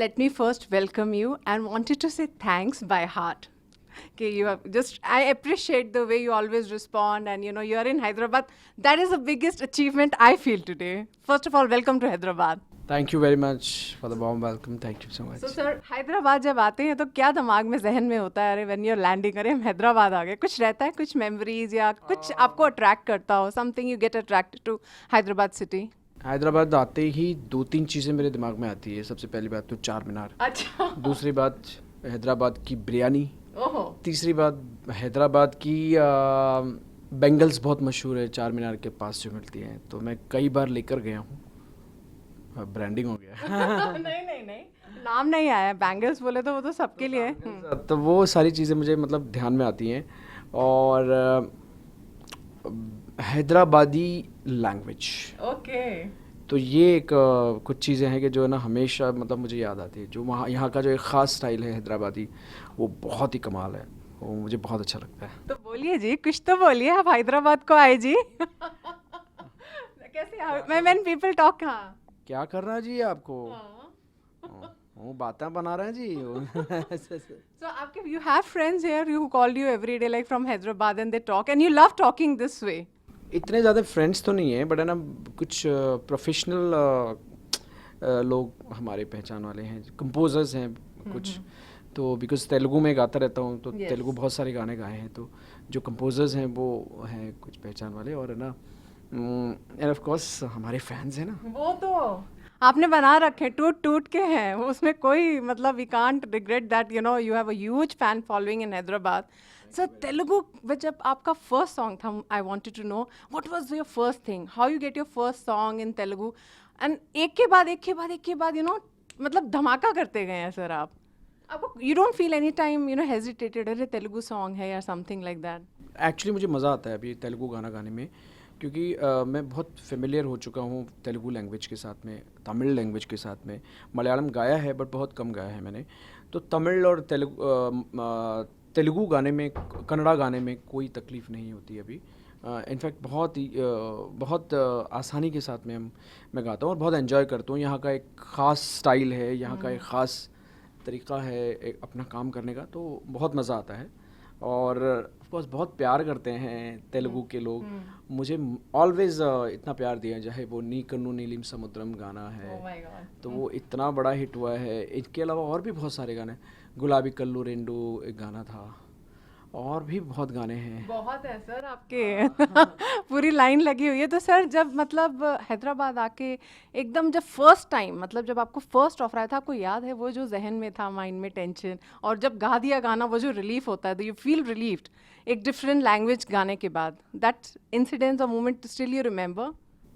let me first welcome you and wanted to say thanks by heart. Okay, you have just, I appreciate the way you always respond, and you are in Hyderabad. That is the biggest achievement I feel today. First of all, welcome to Hyderabad. Thank you very much for the warm welcome. Thank you so much. So sir, Hyderabad जब आते हैं तो क्या दिमाग में जहन में होता है? अरे when you're landing, अरे हम हैदराबाद आ गए, कुछ रहता है, कुछ मेमोरीज या कुछ आपको अट्रैक्ट करता हो, something you get attracted to Hyderabad city? Hyderabad आते ही दो तीन चीज़ें मेरे दिमाग में आती है। सबसे पहली बात तो चार मीनार, अच्छा। दूसरी बात हैदराबाद की बिरयानी, ओहो। तीसरी बात हैदराबाद की बेंगल्स बहुत मशहूर है चार मीनार के पास जो मिलती हैं, तो मैं कई बार लेकर गया हूँ। ब्रांडिंग हो गया। नहीं नहीं नहीं, नाम नहीं आया, बैंगल्स बोले तो वो तो सबके लिए है। तो वो सारी चीज़ें मुझे मतलब ध्यान में आती हैं। और हैदराबादी लैंग्वेज, ओके। तो ये एक कुछ चीज़ें हैं कि जो है ना हमेशा मतलब मुझे याद आती है। जो वहाँ यहाँ का जो एक ख़ास स्टाइल है हैदराबादी, वो बहुत ही कमाल है, वो मुझे बहुत अच्छा लगता है। तो बोलिए जी, कुछ तो बोलिए, आप हैदराबाद को आए जी। कैसे व्हेन पीपल टॉक? हाँ, क्या कर रहा है जी आपको? वो बातें बना रहे हैं जी। so आपके you have friends here who call you every day like from Hyderabad and they talk and you love talking this way? इतने ज़्यादा फ्रेंड्स तो नहीं है, बट है ना कुछ प्रोफेशनल लोग हमारे पहचान वाले हैं, कंपोजर्स हैं कुछ। तो बिकॉज तेलुगु में गाता रहता हूँ, तो Yes. तेलुगु बहुत सारे गाने गाए हैं, तो जो कंपोजर्स हैं वो हैं कुछ पहचान वाले। और है ना एंड ऑफ कोर्स हमारे फैंस हैं ना। वो तो आपने बना रखे, टूट टूट के हैं, उसमें कोई मतलब we can't regret that you have a huge fan following in Hyderabad. Sir Telugu में जब आपका फर्स्ट सॉन्ग था, I wanted to know what was your first thing, how you get your first song in Telugu, and एक के बाद एक के बाद एक के बाद मतलब धमाका करते गए हैं सर आप। आपको you don't feel any time hesitated, अरे तेलुगु सॉन्ग है या समथिंग लाइक दैट? एक्चुअली मुझे मज़ा आता है अभी तेलुगु गाना गाने में, क्योंकि मैं बहुत फेमिलियर हो चुका हूँ तेलुगु लैंग्वेज के साथ में, तमिल लैंग्वेज के साथ में। मलयालम गाया है बट बहुत कम गाया है मैंने। तो तमिल और तेलुगु गाने में, कन्नड़ा गाने में कोई तकलीफ़ नहीं होती अभी। इनफैक्ट बहुत आसानी के साथ में मैं गाता हूँ और बहुत एंजॉय करता हूँ। यहाँ का एक ख़ास स्टाइल है, यहाँ का एक ख़ास तरीक़ा है एक अपना काम करने का, तो बहुत मज़ा आता है। और ऑफकोर्स बहुत प्यार करते हैं तेलुगु के लोग मुझे, ऑलवेज इतना प्यार दिया, चाहे वो नी कन्नू नीलिम समुद्रम गाना है, Oh my God. तो वो इतना बड़ा हिट हुआ है। इनके अलावा और भी बहुत सारे गाने, गुलाबी कल्लू रेंडू एक गाना था, और भी बहुत गाने हैं। बहुत है सर आपके। पूरी लाइन लगी हुई है। तो सर जब मतलब हैदराबाद आके एकदम जब फर्स्ट टाइम, मतलब जब आपको फर्स्ट ऑफर आया था, आपको याद है वो जो जहन में था, माइंड में टेंशन, और जब गा दिया गाना, वो जो रिलीफ होता है, यू फील रिलीव्ड एक डिफरेंट लैंग्वेज गाने के बाद, दैट इंसिडेंट और moment still you remember?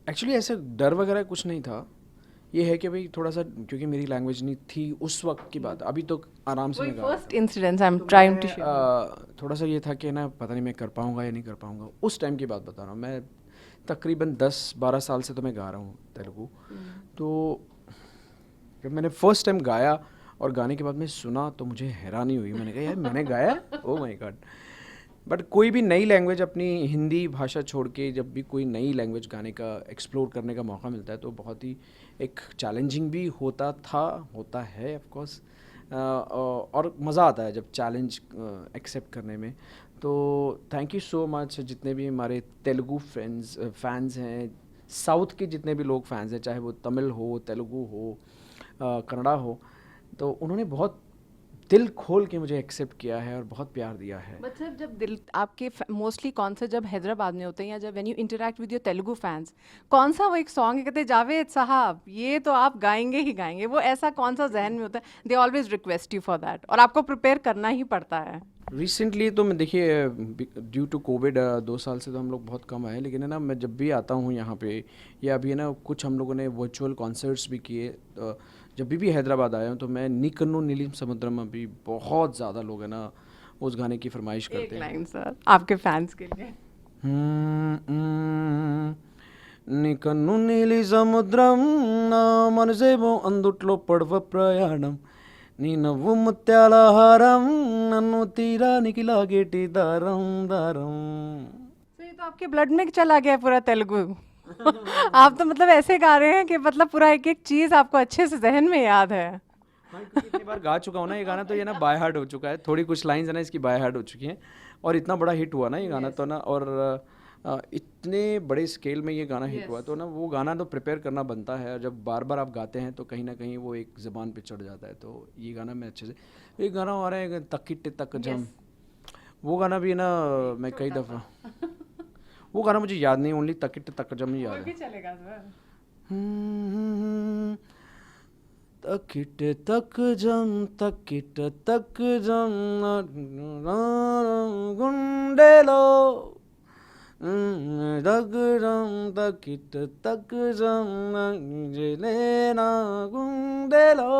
Actually ऐसे डर वगैरह कुछ नहीं था। ये है कि भाई थोड़ा सा, क्योंकि मेरी लैंग्वेज नहीं थी उस वक्त की बात, अभी तो आराम से मैं गा रहा first incident I am trying to हूँ। थोड़ा सा ये था कि ना पता नहीं मैं कर पाऊँगा या नहीं कर पाऊँगा। उस टाइम की बात बता रहा हूँ मैं, तकरीबन 10-12 साल से तो मैं गा रहा हूँ तेलुगु। तो जब मैंने फर्स्ट टाइम गाया और गाने के बाद मैं सुना, तो मुझे हैरानी हुई। मैंने कहा यार मैंने गाया, ओह माय गॉड। बट कोई भी नई लैंग्वेज, अपनी हिंदी भाषा छोड़ के जब भी कोई नई लैंग्वेज गाने का, एक्सप्लोर करने का मौका मिलता है, तो बहुत ही एक चैलेंजिंग भी होता है ऑफ कोर्स, और मज़ा आता है जब चैलेंज एक्सेप्ट करने में। तो थैंक यू सो मच जितने भी हमारे तेलुगु फैंस हैं, साउथ के जितने भी लोग फैंस हैं, चाहे वो तमिल हो, तेलुगु हो, कन्नड़ा हो, तो उन्होंने बहुत दिल खोल के मुझे एक्सेप्ट किया है और बहुत प्यार दिया है। मतलब जब दिल आपके मोस्टली कौन सा, जब हैदराबाद में होते हैं या जब when you interact with your Telugu fans, कौन सा वो एक सॉन्ग है, कहते हैं जावेद साहब ये तो आप गाएंगे ही गाएंगे, वो ऐसा कौन सा जहन में होता है? They always request you for that और आपको प्रिपेयर करना ही पड़ता है। रिसेंटली तो मैं देखिए ड्यू टू कोविड 2 साल से तो हम लोग बहुत कम आए, लेकिन है ना मैं जब भी आता हूँ यहाँ पे, या अभी है ना कुछ हम लोगों ने वर्चुअल कॉन्सर्ट्स भी किए, जब भी हैदराबाद आया हूँ तो मैं नी कन्नू नीलिम समुद्रम, अभी बहुत ज़्यादा लोग है ना उस गाने की फरमाइश करते एक हैं। लाइन सर आपके फैंस के लिए। నీ కన్ను నీలి సముద్రం నా మనసేమో అందుట్లో పడవ ప్రయాణం నీ నవ్వు ముత్యాల హారం నన్ను తీరానికి లాగేటి దారం దారం। तो ये तो आपके ब्लड में चला गया है पूरा तेलुगु। आप तो मतलब ऐसे गा रहे हैं कि मतलब पूरा एक एक चीज़ आपको अच्छे से जहन में याद है। हाँ, क्योंकि इतनी बार गा चुका हूँ ना ये गाना, तो ये ना बाय हार्ट हो चुका है। थोड़ी कुछ लाइंस है ना इसकी बाय हार्ट हो चुकी हैं, और इतना बड़ा हिट हुआ ना ये गाना, तो ना, और इतने बड़े स्केल में ये गाना हिट हुआ, तो ना वो गाना तो प्रिपेयर करना बनता है, और जब बार बार आप गाते हैं तो कहीं ना कहीं वो एक ज़बान पे चढ़ जाता है। तो ये गाना मैं अच्छे से, एक गाना आ रहा है तकिट तक जम, वो गाना भी ना मैं कई दफ़ा, वो गाना मुझे याद नहीं, ओनली तकिट तक जम ही याद है। चलेगा सर। तकिट तक जम गुंडेलो दगरम तकिट तक जम लेना गुंडेलो।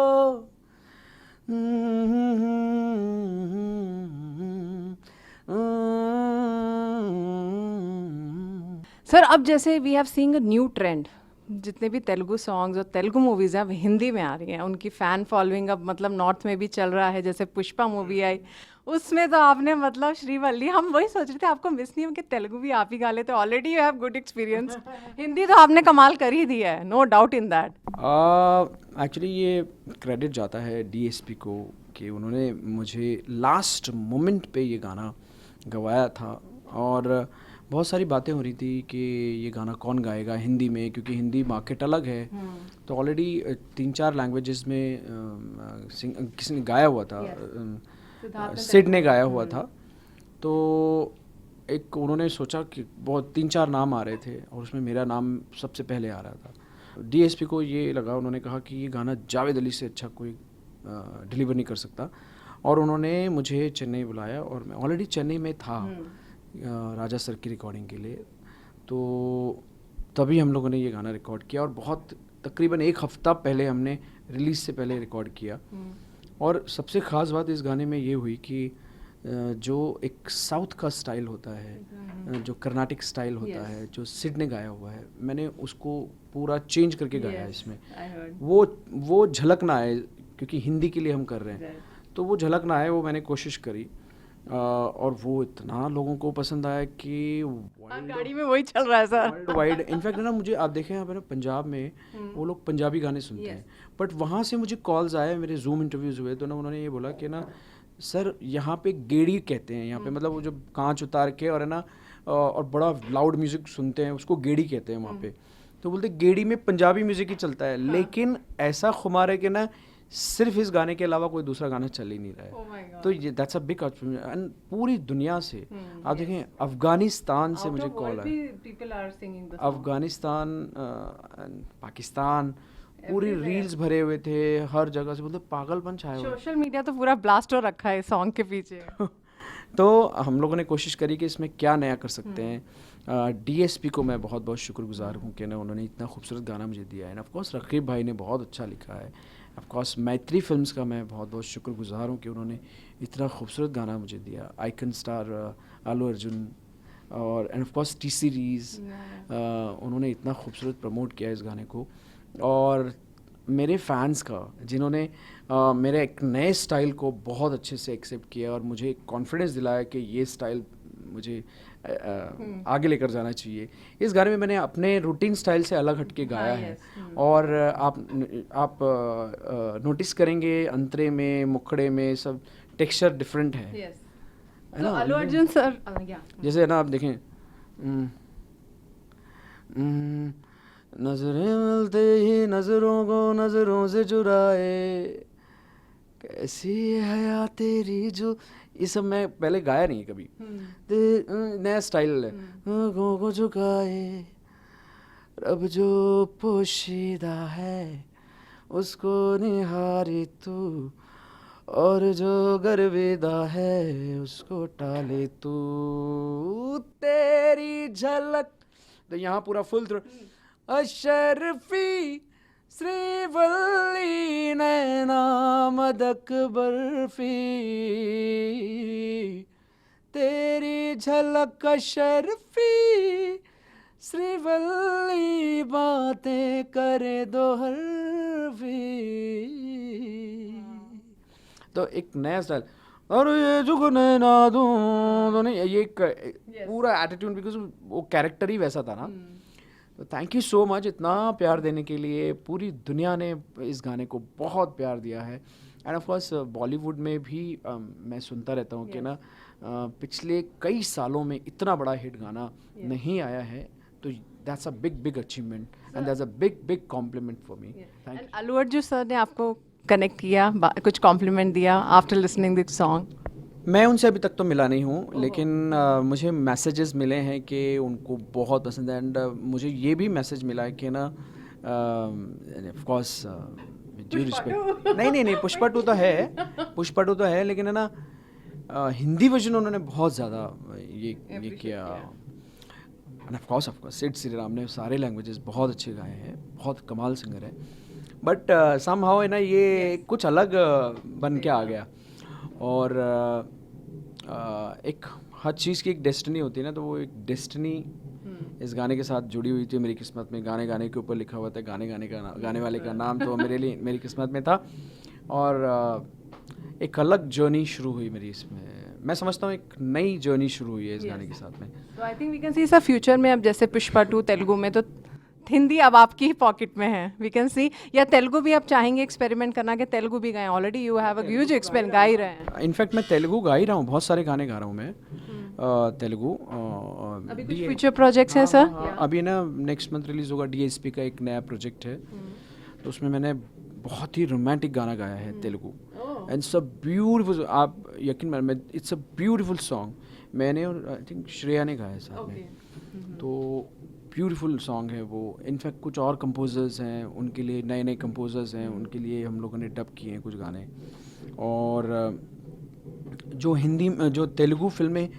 सर अब जैसे we have seeing a new trend, जितने भी तेलुगु सॉन्ग्स और तेलुगु मूवीज़ हैं अब हिंदी में आ रही हैं, उनकी फ़ैन फॉलोइंग अब मतलब नॉर्थ में भी चल रहा है। जैसे पुष्पा मूवी आई, उसमें तो आपने मतलब श्रीवल्ली, हम वही सोच रहे थे आपको मिस नहीं हो कि तेलुगु भी आप ही गा लेते, already you have good experience. Hindi तो आपने कमाल कर ही दी है, no doubt in that. Actually ये क्रेडिट जाता है डीएसपी को, कि उन्होंने मुझे लास्ट मोमेंट पे ये गाना गवाया था, और बहुत सारी बातें हो रही थी कि ये गाना कौन गाएगा हिंदी में, क्योंकि हिंदी मार्केट अलग है। तो ऑलरेडी 3-4 लैंग्वेजेस में किसी ने गाया हुआ था, सिड ने गाया हुआ था। तो एक उन्होंने सोचा कि बहुत 3-4 नाम आ रहे थे, और उसमें मेरा नाम सबसे पहले आ रहा था। डीएसपी को ये लगा, उन्होंने कहा कि ये गाना जावेद अली से अच्छा कोई डिलीवर नहीं कर सकता, और उन्होंने मुझे चेन्नई बुलाया, और मैं ऑलरेडी चेन्नई में था राजा सर की रिकॉर्डिंग के लिए। तो तभी हम लोगों ने ये गाना रिकॉर्ड किया, और बहुत तकरीबन 1 हफ्ता पहले हमने रिलीज़ से पहले रिकॉर्ड किया। और सबसे ख़ास बात इस गाने में ये हुई कि जो एक साउथ का स्टाइल होता है, जो कर्नाटिक स्टाइल होता है, जो सिड ने गाया हुआ है, मैंने उसको पूरा चेंज करके गाया है इसमें। वो झलक ना आए, क्योंकि हिंदी के लिए हम कर रहे हैं, तो वो झलक ना आए, वो मैंने कोशिश करी। और वो इतना लोगों को पसंद आया कि गाड़ी में वही चल रहा है सर, वर्ल्ड वाइड। इनफैक्ट ना, मुझे आप देखें यहाँ पे ना पंजाब में वो लोग पंजाबी गाने सुनते हैं, बट वहाँ से मुझे कॉल्स आए, मेरे जूम इंटरव्यूज़ हुए, तो ना उन्होंने ये बोला कि ना सर यहाँ पे गेड़ी कहते हैं, यहाँ पे मतलब वो जो कांच उतार के और है ना, और बड़ा लाउड म्यूज़िक सुनते हैं, उसको गेड़ी कहते हैं वहाँ पे। तो बोलते गेड़ी में पंजाबी म्यूज़िक ही चलता है, लेकिन ऐसा खुमार है कि ना सिर्फ इस गाने के अलावा कोई दूसरा गाना चल ही नहीं रहा है। तो ये दैट्स अ बिग एंड पूरी दुनिया से आप देखें, अफगानिस्तान से मुझे कॉल है, अफगानिस्तान, पाकिस्तान, पूरी रील्स भरे हुए थे हर जगह से, बोलते पागलपन छाया हुआ है। सोशल मीडिया तो पूरा ब्लास्ट हो रखा है सॉन्ग के पीछे। तो हम लोगों ने कोशिश करी कि इसमें क्या नया कर सकते हैं। डीएसपी को मैं बहुत बहुत शुक्रगुजार हूँ कि ना उन्होंने इतना खूबसूरत गाना मुझे दिया है। ऑफ कोर्स रकीब भाई ने बहुत अच्छा लिखा है। ऑफ कोर्स मैत्री फिल्म्स का मैं बहुत बहुत शुक्रगुजार हूँ कि उन्होंने इतना खूबसूरत गाना मुझे दिया। आइकन स्टार आलू अर्जुन और and of course T series, उन्होंने इतना खूबसूरत प्रमोट किया इस गाने को। और मेरे फैंस का, जिन्होंने मेरे एक नए स्टाइल को बहुत अच्छे से एक्सेप्ट किया और मुझे कॉन्फिडेंस दिलाया कि ये स्टाइल मुझे आगे लेकर जाना चाहिए। इस गाने में मैंने अपने रूटीन स्टाइल से अलग हटके गाया है। और आप नोटिस करेंगे अंतरे में, मुखड़े में सब टेक्सचर डिफरेंट है ना। आलू अर्जुन सर जैसे है ना, आप देखें, नजरें मिलते ही नजरों को नजरों से चुराए, कैसी है तेरी जो, ये सब मैं पहले गाया नहीं कभी, नया स्टाइल है। आँखों को झुकाए रब जो पोशीदा है उसको निहारी तू, और जो गर्विदा है उसको टाले तू, तेरी झलक। तो यहाँ पूरा फुल थ्रो, अशरफी श्रीवल्ली नैना मदक बर्फी, तेरी झलक अशरफी श्रीवल्ली बातें करे दो हरफी। तो एक नया स्टाइल, और ये जो नैना दूं तो नहीं, ये पूरा एटीट्यूड, बिकॉज वो कैरेक्टर ही वैसा था ना। तो थैंक यू सो मच इतना प्यार देने के लिए। पूरी दुनिया ने इस गाने को बहुत प्यार दिया है। एंड ऑफ कोर्स बॉलीवुड में भी मैं सुनता रहता हूँ कि ना पिछले कई सालों में इतना बड़ा हिट गाना नहीं आया है, तो that's a big achievement and that's a big complement for me. Thank you. Allu Arjun sir ने आपको कनेक्ट किया, कुछ कॉम्प्लीमेंट दिया आफ्टर लिसनिंग दिस सॉन्ग? मैं उनसे अभी तक तो मिला नहीं हूँ, लेकिन मुझे मैसेजेस मिले हैं कि उनको बहुत पसंद है। एंड मुझे ये भी मैसेज मिला है कि ना ऑफ कोर्स ड्यू रिस्पेक्ट, नहीं पुष्पा टू तो है, पुष्पा टू तो है, लेकिन है ना हिंदी वर्जन उन्होंने बहुत ज़्यादा ये किया। And of course Sid Sriram ने सारे लैंग्वेजेस बहुत अच्छे गाए हैं, बहुत कमाल सिंगर है। बट समहाउ है ना ये कुछ अलग बन के आ गया। और एक हर चीज़ की एक डेस्टिनी होती है ना, तो वो एक डेस्टिनी इस गाने के साथ जुड़ी हुई थी मेरी किस्मत में। गाने गाने के ऊपर लिखा हुआ था, गाने वाले का नाम तो मेरे लिए मेरी किस्मत में था। और एक अलग जर्नी शुरू हुई मेरी इसमें। मैं समझता हूँ एक नई जर्नी शुरू हुई है इस गाने के साथ में। तो I think we can see sir future में, अब जैसे पुष्पा 2 तेलुगु में, तो हिंदी अब आपकी ही पॉकेट में है, वी कैन सी। या तेलुगु भी आप चाहेंगे एक्सपेरिमेंट करना कि तेलुगु भी गाएं? Already you have a huge experiment, गा ही रहे हैं। इनफैक्ट मैं तेलुगु गा ही रहा हूँ, बहुत सारे गाने गा रहा हूँ मैं तेलुगु। अभी कुछ फ्यूचर प्रोजेक्ट्स हैं सर? अभी ना नेक्स्ट मंथ रिलीज होगा डीएसपी का एक नया प्रोजेक्ट है, तो उसमें मैंने बहुत ही रोमांटिक गाना गाया है Telugu. And it's a beautiful, आप यकीन मानिए, इट्स अ ब्यूटीफुल सॉन्ग। मैंने और आई थिंक श्रेया ने गाया है साथ में। तो ब्यूटीफुल सॉन्ग है वो। इनफैक्ट कुछ और कंपोजर्स हैं, उनके लिए नए कंपोजर्स हैं, उनके लिए हम लोगों ने डब किए हैं कुछ गाने। और जो तेलुगु फिल्में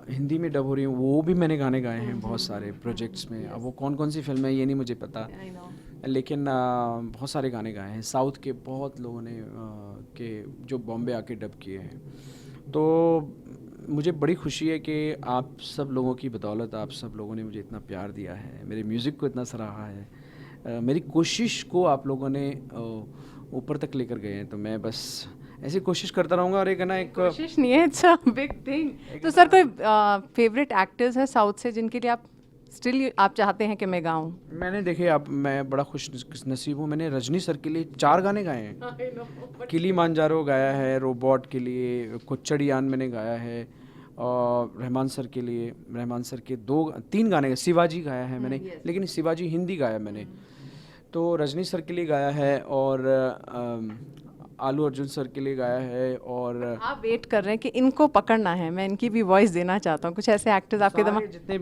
हिंदी में डब हो रही हैं, वो भी मैंने गाने गाए हैं बहुत सारे प्रोजेक्ट्स में। अब वो कौन कौन सी फिल्म है ये नहीं मुझे पता, लेकिन बहुत सारे गाने गाए हैं। साउथ के बहुत लोगों ने के जो बॉम्बे आके डब किए हैं। तो मुझे बड़ी खुशी है कि आप सब लोगों की बदौलत, आप सब लोगों ने मुझे इतना प्यार दिया है, मेरे म्यूज़िक को इतना सराहा है, मेरी कोशिश को आप लोगों ने ऊपर तक लेकर गए हैं। तो मैं बस ऐसी कोशिश करता रहूँगा। और एक है ना, एक कोशिश नहीं है, इट्स अ बिग थिंग। तो सर कोई फेवरेट एक्टर्स हैं साउथ से जिनके लिए आप स्टिल आप चाहते हैं कि मैं गाऊं? मैंने देखे, आप मैं बड़ा खुश नसीब हूँ, मैंने रजनी सर के लिए 4 गाने गाए हैं। किलीमांजारो गाया है, रोबोट के लिए, कुच्चड़ियान मैंने गाया है, और रहमान सर के लिए, रहमान सर के 3 गाने, शिवाजी गाया है मैंने, लेकिन शिवाजी हिंदी गाया मैंने। तो रजनी सर के लिए गाया है, और आलू अर्जुन सर के लिए गाया है। और आप वेट कर रहे हैं कि इनको पकड़ना है, मैं इनकी भी वॉइस देना चाहता हूँ। कुछ ऐसे एक्टर्स आपके दिमाग? जितने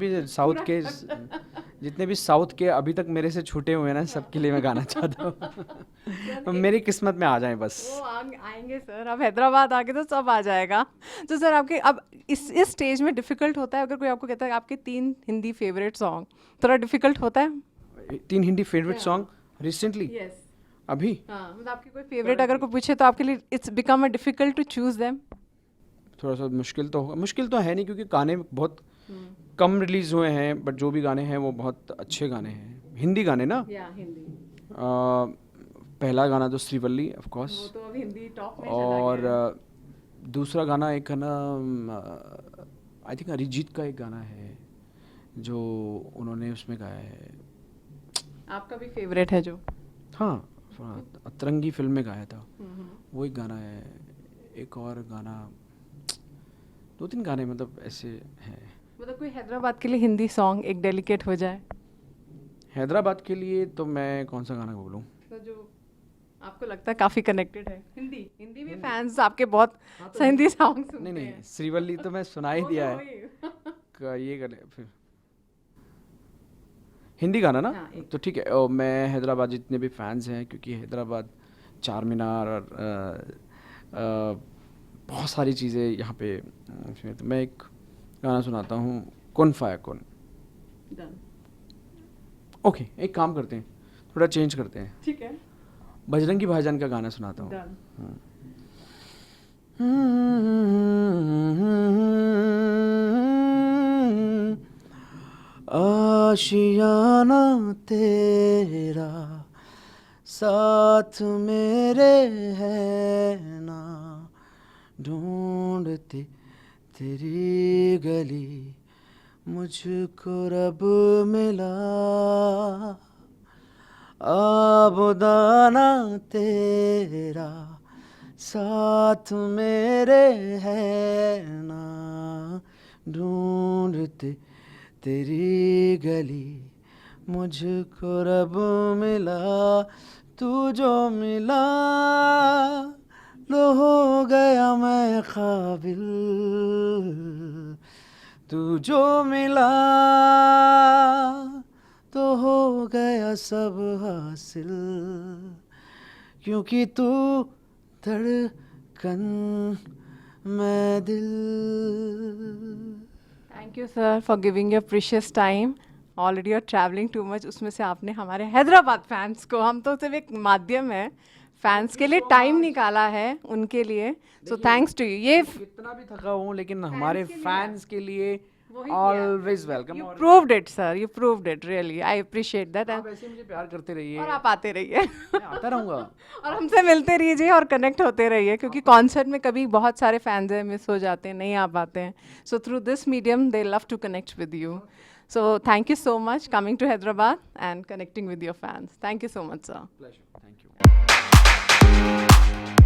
भी साउथ के अभी तक मेरे से छूटे हुए हैं ना, सबके लिए मैं गाना चाहता हूँ। मेरी किस्मत में आ जाएं बस। वो आएंगे सर, अब हैदराबाद आके तो सब आ जाएगा। तो सर आपके अब इस स्टेज में डिफिकल्ट होता है अगर कोई आपको कहता है आपके 3 हिंदी फेवरेट सॉन्ग, थोड़ा डिफिकल्ट होता है? 3 हिंदी फेवरेट सॉन्ग रिसेंटली? अभी मतलब आपकी कोई फेवरेट अगर कोई पूछे तो आपके लिए it's become a difficult to choose them? थोड़ा सा मुश्किल तो है नहीं, क्योंकि गाने बहुत कम रिलीज हुए हैं, बट जो भी गाने हैं वो बहुत अच्छे गाने हैं। हिंदी गाने ना, हिंदी। पहला गाना तो श्रीवल्ली ऑफ कोर्स, वो तो अब हिंदी टॉप में और चला गया है। दूसरा गाना एक है ना, आई थिंक अरिजीत का एक गाना है जो उन्होंने उसमें गाया है। आपका भी फेवरेट है जो? हाँ, अतरंगी फिल्म में गाया था, वो एक गाना है। एक और गाना, 2-3 गाने मतलब ऐसे हैं। मतलब कोई हैदराबाद के लिए हिंदी सॉन्ग एक डेलिकेट हो जाए? हैदराबाद के लिए तो मैं कौन सा गाना बोलूँ? तो जो आपको लगता है काफ़ी कनेक्टेड है। हिंदी में फैंस आपके बहुत हिंदी सॉन्ग सुनते हैं। नहीं, श्रीवल्ली तो मैं सुना ही दिया है। ये कर ले फिर हिंदी गाना ना। तो ठीक है, मैं हैदराबाद जितने भी फैंस हैं, क्योंकि हैदराबाद चार मीनार और बहुत सारी चीज़ें यहाँ पे, तो मैं एक गाना सुनाता हूँ, कुन फाया कुन। ओके, एक काम करते हैं, थोड़ा चेंज करते हैं। ठीक है, बजरंगी भाईजान का गाना सुनाता हूँ। आशियाना तेरा साथ मेरे है ना, ढूंढती तेरी गली मुझको रब मिला आबुदाना तेरा, साथ मेरे है ना, ढूंढते तेरी गली, मुझको रब मिला, तू जो मिला लो हो गया मैं काबिल, तू जो मिला तो हो गया सब हासिल, क्योंकि तू धड़कन मैं दिल। Thank you sir for giving your precious time. Already are travelling too much, उसमें से आपने हमारे हैदराबाद फैंस को, हम तो सिर्फ एक माध्यम है, फैंस के लिए टाइम निकाला है उनके लिए, सो थैंक्स टू यू। ये कितना भी थका हूँ लेकिन हमारे फैंस के लिए always welcome. You proved it sir, you proved it, really I appreciate that. आप ऐसे मुझे प्यार करते रहिए और आप आते रहिए मैं आता रहूँगा। और हमसे मिलते रहिए और कनेक्ट होते रहिए, क्योंकि कॉन्सर्ट में कभी बहुत सारे फैंस हैं, मिस हो जाते हैं, नहीं आ पाते हैं, so through this medium they love to connect with you. So thank you so much coming to Hyderabad and connecting with your fans. Thank you so much sir. Pleasure. Thank you.